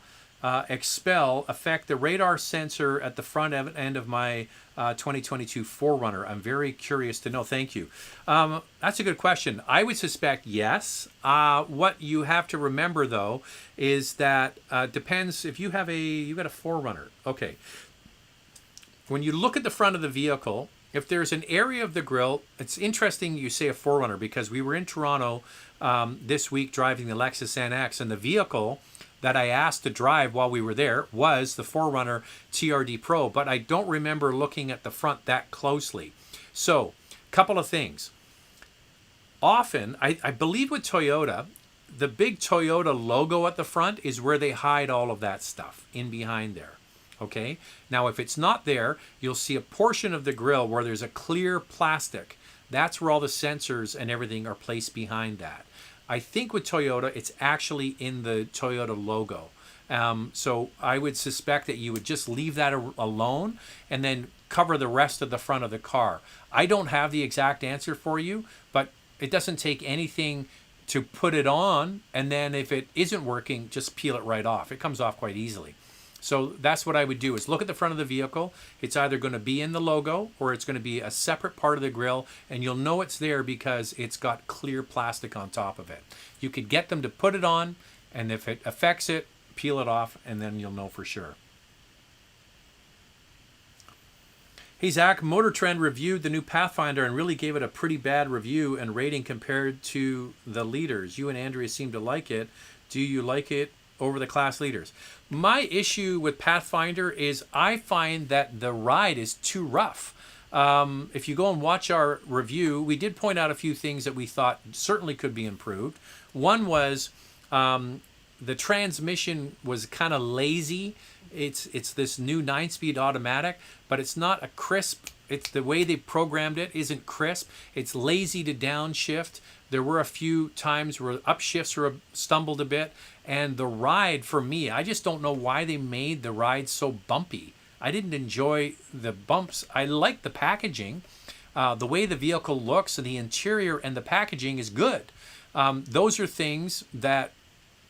S1: expel affect the radar sensor at the front end of my 2022 4Runner? I'm very curious to know. Thank you. That's a good question. I would suspect yes. What you have to remember though is that depends if you have you've got a 4Runner. Okay. When you look at the front of the vehicle, if there's an area of the grille, it's interesting you say a 4Runner because we were in Toronto this week driving the Lexus NX, and the vehicle that I asked to drive while we were there was the 4Runner TRD Pro, but I don't remember looking at the front that closely. So, couple of things. Often, I believe with Toyota, the big Toyota logo at the front is where they hide all of that stuff in behind there. Okay? Now, if it's not there, you'll see a portion of the grille where there's a clear plastic. That's where all the sensors and everything are placed behind that. I think with Toyota, it's actually in the Toyota logo. So I would suspect that you would just leave that alone and then cover the rest of the front of the car. I don't have the exact answer for you, but it doesn't take anything to put it on, and then if it isn't working, just peel it right off. It comes off quite easily. So that's what I would do, is look at the front of the vehicle. It's either going to be in the logo or it's going to be a separate part of the grille, and you'll know it's there because it's got clear plastic on top of it. You could get them to put it on, and if it affects it, peel it off, and then you'll know for sure. Hey Zach, Motor Trend reviewed the new Pathfinder and really gave it a pretty bad review and rating compared to the leaders. You and Andrea seem to like it. Do you like it over the class leaders? My issue with Pathfinder is I find that the ride is too rough. If you go and watch our review, we did point out a few things that we thought certainly could be improved. One was the transmission was kind of lazy. It's this new 9-speed automatic, but it's not a crisp. It's the way they programmed it isn't crisp. It's lazy to downshift. There were a few times where upshifts were stumbled a bit, and the ride for me, I just don't know why they made the ride so bumpy. I didn't enjoy the bumps. I like the packaging. The way the vehicle looks and the interior and the packaging is good. Those are things that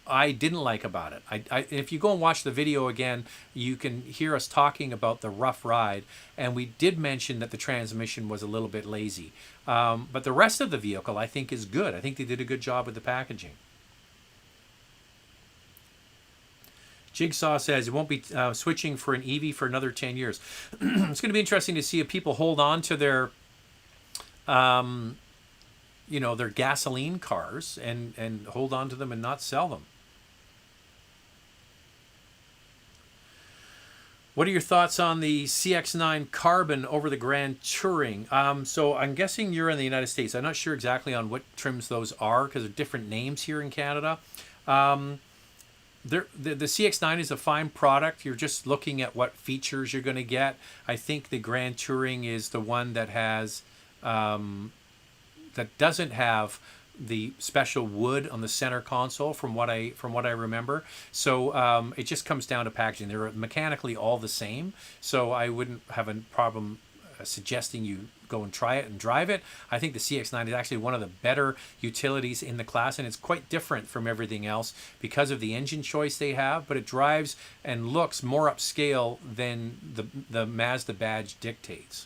S1: I didn't like about it. If you go and watch the video again, you can hear us talking about the rough ride, and we did mention that the transmission was a little bit lazy. But the rest of the vehicle, I think, is good. I think they did a good job with the packaging. Jigsaw says it won't be switching for an EV for another 10 years. It's going to be interesting to see if people hold on to their their gasoline cars and hold on to them and not sell them. What are your thoughts on the CX-9 Carbon over the Grand Touring? So I'm guessing you're in the United States. I'm not sure exactly on what trims those are because they're different names here in Canada. The CX-9 is a fine product. You're just looking at what features you're going to get. I think the Grand Touring is the one that has that doesn't have the special wood on the center console from what I remember. So it just comes down to packaging. They're mechanically all the same, so I wouldn't have a problem suggesting you go and try it and drive it. I think the CX-9 is actually one of the better utilities in the class, and it's quite different from everything else because of the engine choice they have, but it drives and looks more upscale than the Mazda badge dictates.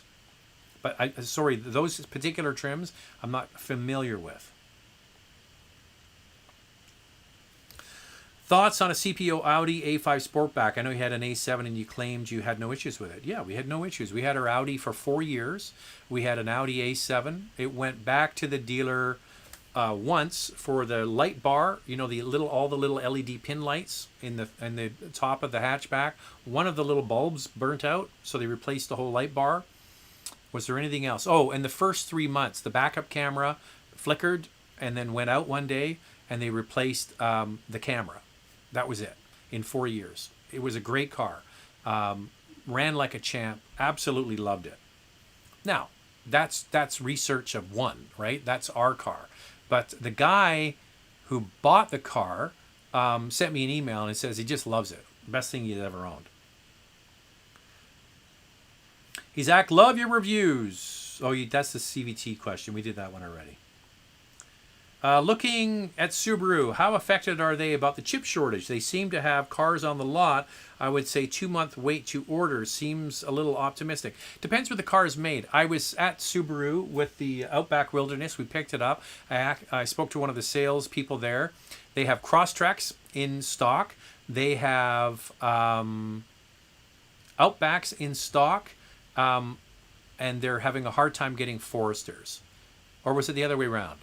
S1: But sorry, those particular trims I'm not familiar with. Thoughts on a CPO Audi A5 Sportback? I know you had an A7 and you claimed you had no issues with it. Yeah, we had no issues. We had our Audi for 4 years. We had an Audi A7. It went back to the dealer once for the light bar. You know, all the little LED pin lights in the top of the hatchback. One of the little bulbs burnt out, so they replaced the whole light bar. Was there anything else? Oh, and the first 3 months, the backup camera flickered and then went out one day, and they replaced the camera. That was it in 4 years. It was a great car. Ran like a champ. Absolutely loved it. Now, that's research of one, right? That's our car. But the guy who bought the car sent me an email and says he just loves it. Best thing he's ever owned. Zach, love your reviews. Oh, that's the CVT question. We did that one already. Looking at Subaru, how affected are they about the chip shortage? They seem to have cars on the lot. I would say 2-month wait to order seems a little optimistic. Depends where the car is made. I was at Subaru with the Outback Wilderness. We picked it up. I spoke to one of the sales people there. They have Crosstreks in stock. They have Outbacks in stock. And they're having a hard time getting Foresters. Or was it the other way around?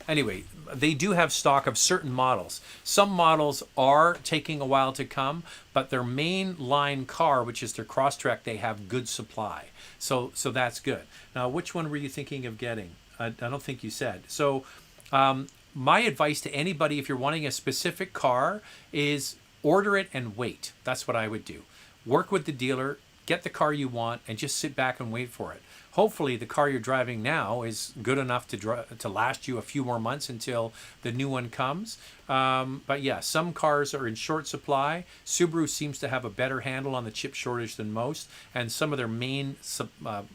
S1: Anyway, they do have stock of certain models. Some models are taking a while to come, but their main line car, which is their Crosstrek, they have good supply. So that's good. Now, which one were you thinking of getting? I don't think you said. So my advice to anybody, if you're wanting a specific car, is order it and wait. That's what I would do. Work with the dealer, get the car you want, and just sit back and wait for it. Hopefully the car you're driving now is good enough to last you a few more months until the new one comes. But yeah, some cars are in short supply. Subaru seems to have a better handle on the chip shortage than most, and some of their main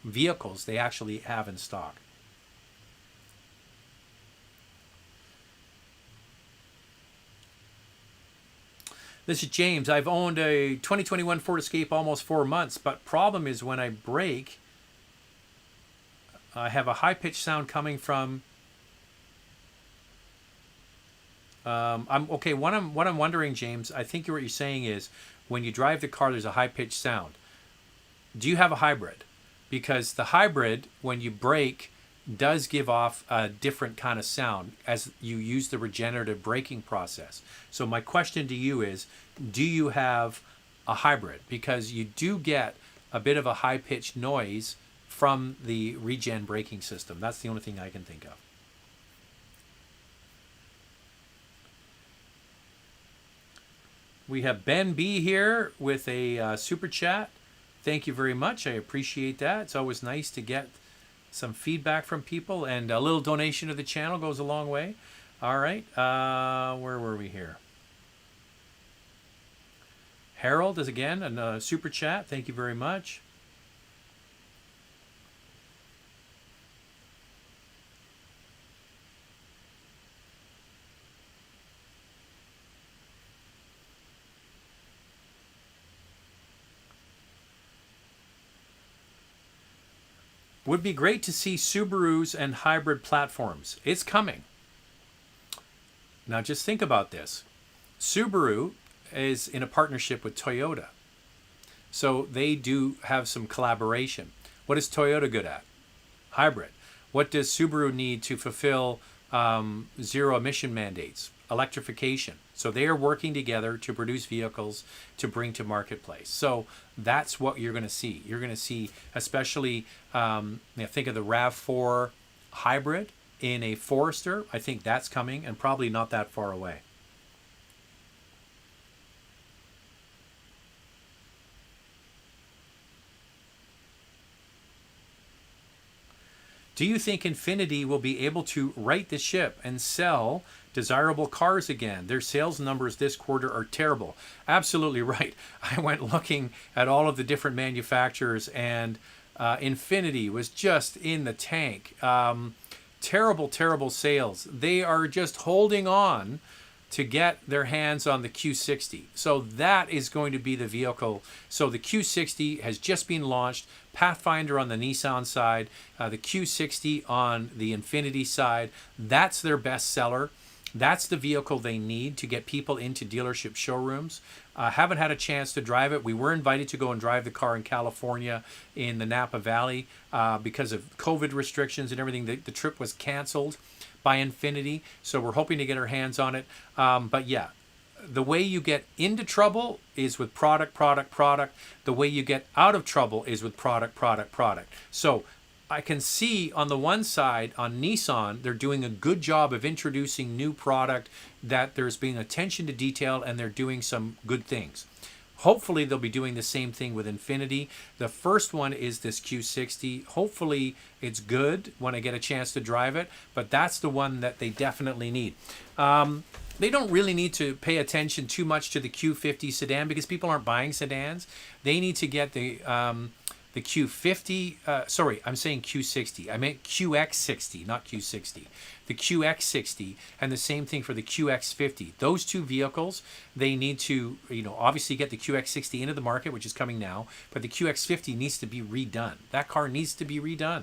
S1: vehicles they actually have in stock. This is James. I've owned a 2021 Ford Escape almost 4 months, but problem is when I brake, I have a high-pitched sound coming from. What I'm wondering, James. I think what you're saying is when you drive the car, there's a high-pitched sound. Do you have a hybrid? Because the hybrid, when you brake, does give off a different kind of sound as you use the regenerative braking process. So my question to you is, do you have a hybrid? Because you do get a bit of a high-pitched noise from the regen braking system. That's the only thing I can think of. We have Ben B here with a super chat. Thank you very much. I appreciate that. It's always nice to get some feedback from people, and a little donation to the channel goes a long way. All right, where were we here? Harold is again a super chat. Thank you very much. Would be great to see Subarus and hybrid platforms. It's coming. Now just think about this. Subaru is in a partnership with Toyota. So they do have some collaboration. What is Toyota good at? Hybrid. What does Subaru need to fulfill zero emission mandates? Electrification. So they are working together to produce vehicles to bring to marketplace. So that's what you're going to see. You're going to see, especially, think of the RAV4 hybrid in a Forester. I think that's coming and probably not that far away. Do you think Infiniti will be able to right the ship and sell desirable cars again? Their sales numbers this quarter are terrible. Absolutely right. I went looking at all of the different manufacturers, and Infiniti was just in the tank. Terrible, terrible sales. They are just holding on to get their hands on the Q60. So that is going to be the vehicle. So the Q60 has just been launched. Pathfinder on the Nissan side, the Q60 on the Infiniti side. That's their best seller. That's the vehicle they need to get people into dealership showrooms. Haven't had a chance to drive it. We were invited to go and drive the car in California in the Napa Valley because of COVID restrictions and everything. The trip was canceled by Infiniti, so we're hoping to get our hands on it. But yeah, the way you get into trouble is with product, product, product. The way you get out of trouble is with product, product, product. So I can see on the one side, on Nissan, they're doing a good job of introducing new product, that there's being attention to detail, and they're doing some good things. Hopefully they'll be doing the same thing with Infiniti. The first one is this Q60. Hopefully it's good when I get a chance to drive it, but that's the one that they definitely need. They don't really need to pay attention too much to the Q50 sedan because people aren't buying sedans. They need to get the Q50, sorry, I'm saying Q60. I meant QX60, not Q60. The QX60, and the same thing for the QX50. Those two vehicles, they need to, obviously get the QX60 into the market, which is coming now, but the QX50 needs to be redone. That car needs to be redone.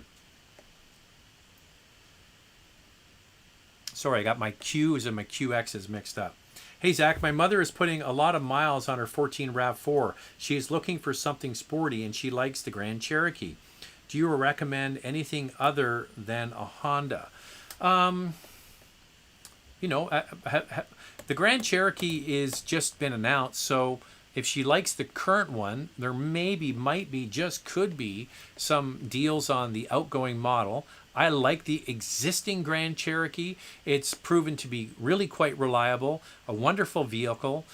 S1: Sorry, I got my Q's and my QX's mixed up. Hey, Zach, my mother is putting a lot of miles on her 14 RAV4. She is looking for something sporty, and she likes the Grand Cherokee. Do you recommend anything other than a Honda? The Grand Cherokee is just been announced, so if she likes the current one, there could be some deals on the outgoing model. I like the existing Grand Cherokee. It's proven to be really quite reliable, a wonderful vehicle,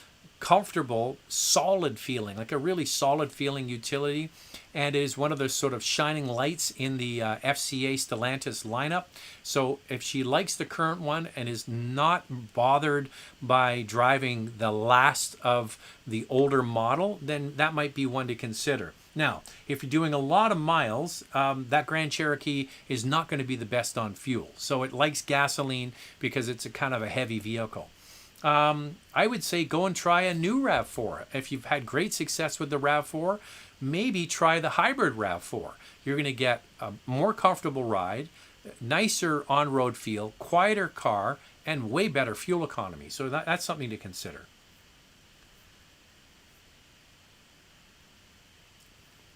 S1: comfortable, solid feeling, like a really solid feeling utility, and is one of those sort of shining lights in the FCA Stellantis lineup. So if she likes the current one and is not bothered by driving the last of the older model, then that might be one to consider. Now, if you're doing a lot of miles, that Grand Cherokee is not going to be the best on fuel. So it likes gasoline because it's a kind of a heavy vehicle. I would say go and try a new RAV4. If you've had great success with the RAV4, maybe try the hybrid RAV4. You're going to get a more comfortable ride, nicer on-road feel, quieter car, and way better fuel economy. So that's something to consider.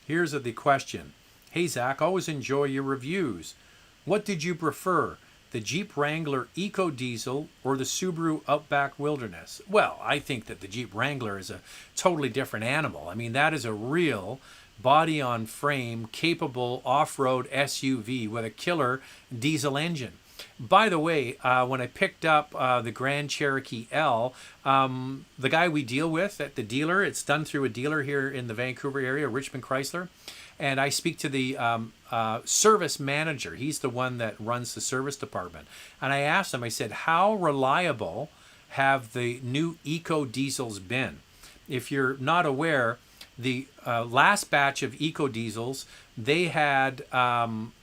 S1: Here's the question. Hey, Zach, always enjoy your reviews. What did you prefer, the Jeep Wrangler Eco Diesel or the Subaru Outback Wilderness? Well, I think that the Jeep Wrangler is a totally different animal. I mean, that is a real body-on-frame, capable off-road SUV with a killer diesel engine. By the way, when I picked up the Grand Cherokee L, the guy we deal with at the dealer, it's done through a dealer here in the Vancouver area, Richmond Chrysler, and I speak to the service manager. He's the one that runs the service department. And I asked him, I said, how reliable have the new Eco Diesels been? If you're not aware, the last batch of Eco Diesels, they had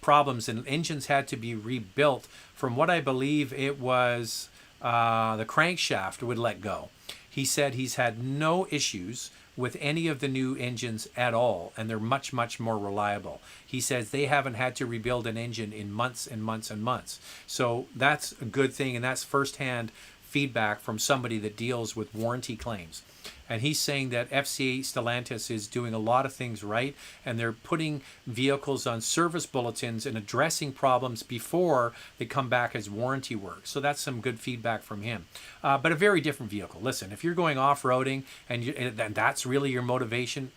S1: problems and engines had to be rebuilt. From what I believe, it was the crankshaft would let go. He said he's had no issues with any of the new engines at all, and they're much, much more reliable. He says they haven't had to rebuild an engine in months and months and months. So that's a good thing, and that's firsthand feedback from somebody that deals with warranty claims. And he's saying that FCA Stellantis is doing a lot of things right, and they're putting vehicles on service bulletins and addressing problems before they come back as warranty work. So that's some good feedback from him. But a very different vehicle. Listen, if you're going off-roading and that's really your motivation,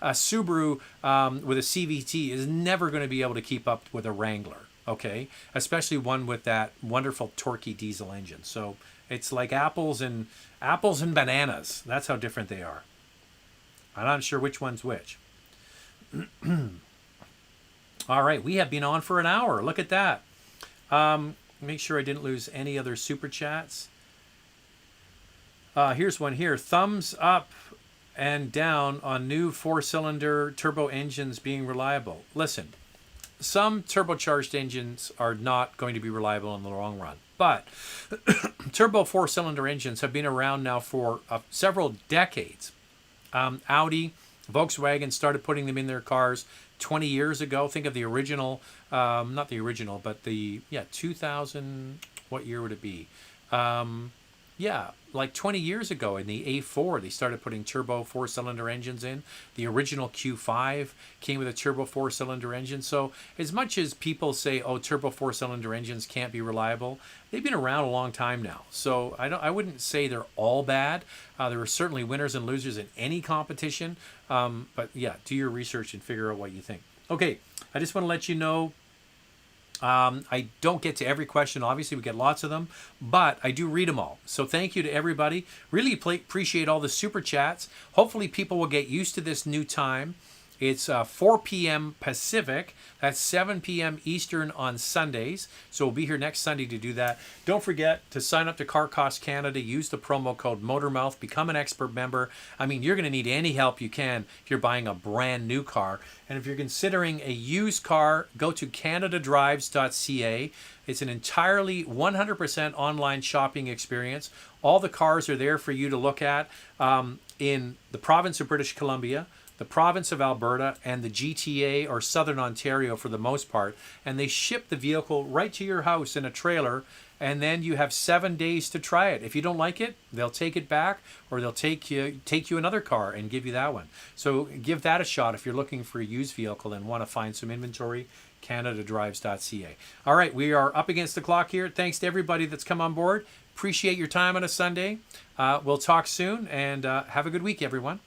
S1: a Subaru with a CVT is never going to be able to keep up with a Wrangler, okay? Especially one with that wonderful torquey diesel engine. So it's like apples and bananas. That's how different they are. I'm not sure which one's which. All right, we have been on for an hour. Look at that. Make sure I didn't lose any other super chats. Here's one here. Thumbs up and down on new 4-cylinder turbo engines being reliable. Listen, some turbocharged engines are not going to be reliable in the long run. But turbo 4-cylinder engines have been around now for several decades. Audi, Volkswagen started putting them in their cars 20 years ago. Think of the original, not the original, but the, 2000, what year would it be? Like 20 years ago in the A4, they started putting turbo 4-cylinder engines in. The original Q5 came with a turbo 4-cylinder engine. So as much as people say, oh, turbo 4-cylinder engines can't be reliable, they've been around a long time now. So I wouldn't say they're all bad. There are certainly winners and losers in any competition. But yeah, do your research and figure out what you think. Okay, I just want to let you know, I don't get to every question. Obviously, we get lots of them, but I do read them all. So thank you to everybody. Really appreciate all the super chats. Hopefully, people will get used to this new time. It's 4 p.m. Pacific. That's 7 p.m. Eastern on Sundays. So we'll be here next Sunday to do that. Don't forget to sign up to Car Cost Canada. Use the promo code MotorMouth. Become an expert member. I mean, you're going to need any help you can if you're buying a brand new car. And if you're considering a used car, go to canadadrives.ca. It's an entirely 100% online shopping experience. All the cars are there for you to look at in the province of British Columbia, the province of Alberta, and the GTA or Southern Ontario for the most part. And they ship the vehicle right to your house in a trailer, and then you have 7 days to try it. If you don't like it, they'll take it back, or they'll take you another car and give you that one. So give that a shot if you're looking for a used vehicle and want to find some inventory. canadadrives.ca. All right, we are up against the clock here. Thanks to everybody that's come on board. Appreciate your time on a Sunday. We'll talk soon, and have a good week, everyone.